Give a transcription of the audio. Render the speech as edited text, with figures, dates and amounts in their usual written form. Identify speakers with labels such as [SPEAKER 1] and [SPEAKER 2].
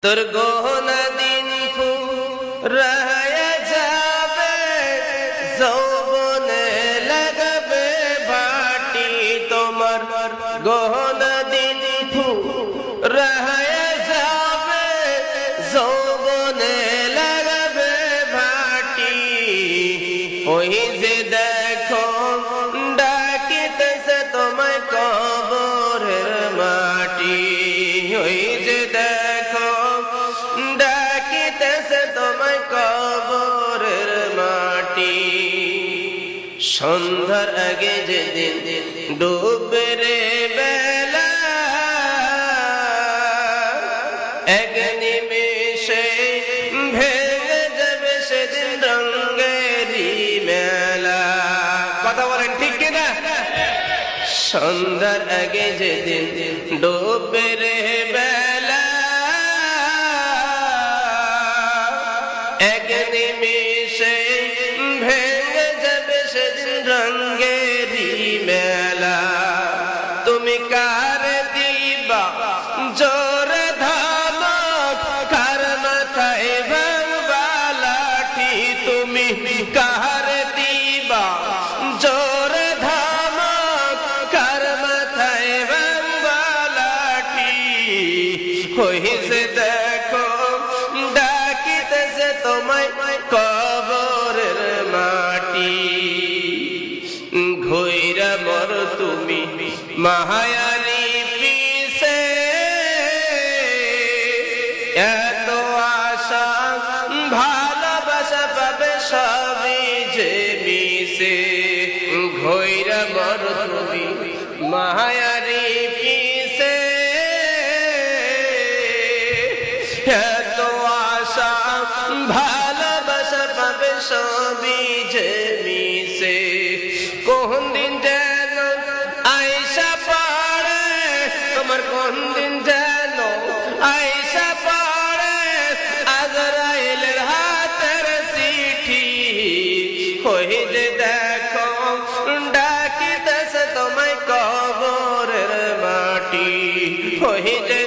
[SPEAKER 1] তোর গহনা দিন ফুরায়া যাবে, যৌবনে লাগবে ভাটি। তোমার গহনা দিন ফুরায়া যাবে, যৌবনে লাগবে ভাটি। ওই যে দেখো ডাকিতেছে তোমায় কবরের মাটি। ওই যে দেখো ডাকিতেছে তোমায় কবরের মাটি। সন্ধ্যার আগে যেদিন ডুববে রে বেলা, এক নিমেষে ভেঙে যাবে সেদিন রঙেরই মেলা। কথা বলেন ঠিক কিনা? সন্ধ্যার আগে যেদিন ডুববে রে বেলা, এক নিমেষে ভেঙে যাবে সেদিন রঙেরই মেলা। তুমি কার দিবা জোর ধমক, কার মাথায় ভাঙবা লাঠি। তুমি কার দিবা জোর ধমক, কার মাথায় ভাঙবা লাঠি। হইছে দেখো ডাকিতেছে তোমায় কবরের মাটি। ঘইরা মর তুমি মায়ারি পিছে, এত আশা ভালোবাসা পাবে সবই যে মিশে। ঘইরা মর তুমি মায়ারি পিছে, এত আশা ভালোবাসা পাবে সবই যে মিশে। কোন দিন যেন আইসা পড়ে তোমার, কোন দিন যেন আইসা পড়ে আজরাইলের হাতের চিঠি। ওই যে দেখো ডাকিতেছে তোমায় কবরের মাটি। ওই যে